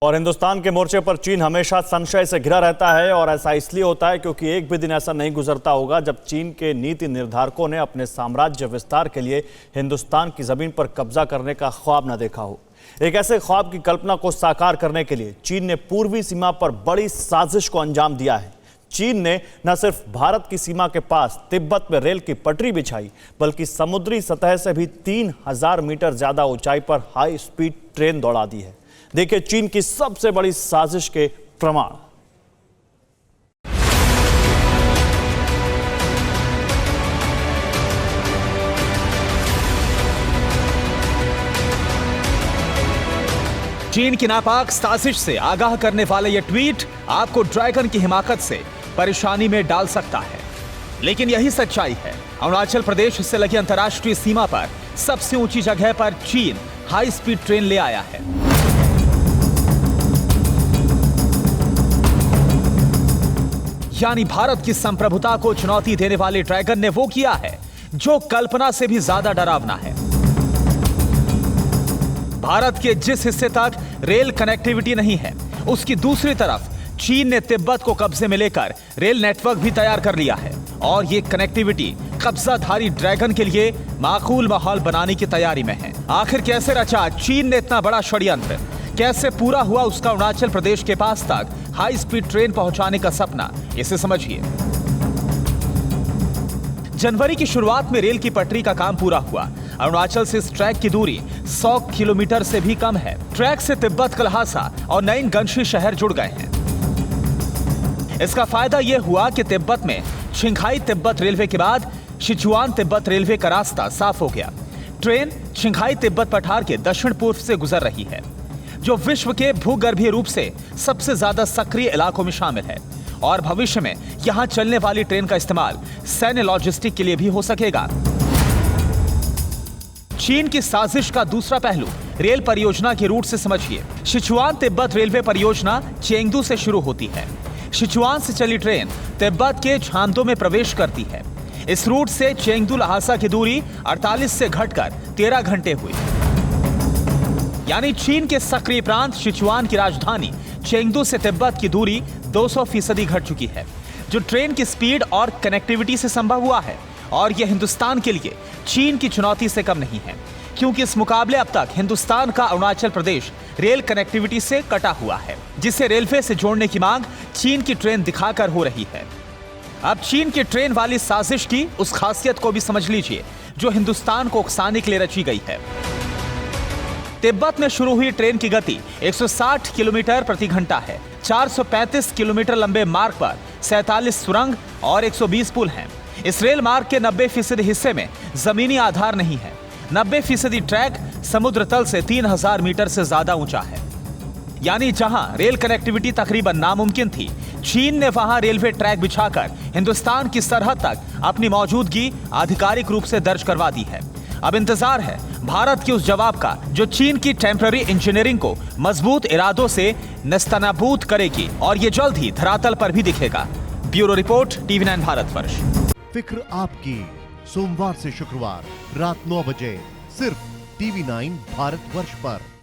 और हिंदुस्तान के मोर्चे पर चीन हमेशा संशय से घिरा रहता है और ऐसा इसलिए होता है क्योंकि एक भी दिन ऐसा नहीं गुजरता होगा जब चीन के नीति निर्धारकों ने अपने साम्राज्य विस्तार के लिए हिंदुस्तान की जमीन पर कब्जा करने का ख्वाब न देखा हो। एक ऐसे ख्वाब की कल्पना को साकार करने के लिए चीन ने पूर्वी सीमा पर बड़ी साजिश को अंजाम दिया है। चीन ने न सिर्फ भारत की सीमा के पास तिब्बत में रेल की पटरी बिछाई, बल्कि समुद्री सतह से भी 3000 मीटर ज्यादा ऊंचाई पर हाई स्पीड ट्रेन दौड़ा दी है। देखिए चीन की सबसे बड़ी साजिश के प्रमाण। चीन की नापाक साजिश से आगाह करने वाला यह ट्वीट आपको ड्रैगन की हिमाकत से परेशानी में डाल सकता है, लेकिन यही सच्चाई है। अरुणाचल प्रदेश से लगी अंतर्राष्ट्रीय सीमा पर सबसे ऊंची जगह पर चीन हाई स्पीड ट्रेन ले आया है। यानी भारत की संप्रभुता को चुनौती देने वाले ड्रैगन ने वो किया है जो कल्पना से भी ज्यादा डरावना है। भारत के जिस हिस्से तक रेल कनेक्टिविटी नहीं है, उसकी दूसरी तरफ चीन ने तिब्बत को कब्जे में लेकर रेल नेटवर्क भी तैयार कर लिया है और ये कनेक्टिविटी कब्जाधारी ड्रैगन के लिए माकूल माहौल बनाने की तैयारी में है। आखिर कैसे रचा चीन ने इतना बड़ा षड्यंत्र? कैसे पूरा हुआ उसका अरुणाचल प्रदेश के पास तक हाई स्पीड ट्रेन पहुंचाने का सपना? इसे समझिए। जनवरी की शुरुआत में रेल की पटरी का काम पूरा हुआ। अरुणाचल से इस ट्रैक की दूरी 100 किलोमीटर से भी कम है। ट्रैक से तिब्बत, कल्हासा और नैनगंशी शहर जुड़ गए हैं। इसका फायदा यह हुआ कि तिब्बत में छिंघाई तिब्बत रेलवे के बाद सिचुआन तिब्बत रेलवे का रास्ता साफ हो गया। ट्रेन छिंघाई तिब्बत पठार के दक्षिण पूर्व से गुजर रही है, जो विश्व के भूगर्भीय रूप से सबसे ज्यादा सक्रिय इलाकों में शामिल है और भविष्य में यहां चलने वाली ट्रेन का इस्तेमाल सैन्य लॉजिस्टिक के लिए भी हो सकेगा। चीन की साजिश का दूसरा पहलू रेल परियोजना के रूट से समझिए। सिचुआन तिब्बत रेलवे परियोजना चेंगदू से शुरू होती है। सिचुआन से चली ट्रेन तिब्बत के छांदो में प्रवेश करती है। इस रूट से चेंगदू लहासा की दूरी 48 से घटकर 13 घंटे हुई। यानी चीन के सक्रिय प्रांत सिचुआन की राजधानी चेंगदू से तिब्बत की दूरी 200% घट चुकी है, जो ट्रेन की स्पीड और कनेक्टिविटी से संभव हुआ है। और यह हिंदुस्तान के लिए चीन की चुनौती से कम नहीं है, क्योंकि इस मुकाबले अब तक हिंदुस्तान का अरुणाचल प्रदेश रेल कनेक्टिविटी से कटा हुआ है, जिसे रेलवे से जोड़ने की मांग चीन की ट्रेन दिखाकर हो रही है। अब चीन की ट्रेन वाली साजिश की उस खासियत को भी समझ लीजिए जो हिंदुस्तान को उकसाने के लिए रची गई है। तिब्बत में शुरू हुई ट्रेन की गति 160 किलोमीटर प्रति घंटा है। 435 किलोमीटर लंबे मार्ग पर 47 सुरंग और 120 पुल हैं। इस रेल मार्ग के 90% हिस्से में जमीनी आधार नहीं है। 90% ट्रैक समुद्र तल से 3000 मीटर से ज्यादा ऊंचा है। यानी जहां रेल कनेक्टिविटी तकरीबन नामुमकिन थी, चीन ने वहां रेलवे ट्रैक बिछाकर हिंदुस्तान की सरहद तक अपनी मौजूदगी आधिकारिक रूप से दर्ज करवा दी है। अब इंतजार है भारत के उस जवाब का जो चीन की टेम्पररी इंजीनियरिंग को मजबूत इरादों से नस्तनाबूद करेगी, और ये जल्द ही धरातल पर भी दिखेगा। Bureau report, TV9 Bharatvarsh. फिक्र आपकी, सोमवार से शुक्रवार रात 9 बजे सिर्फ TV9 भारतवर्ष पर।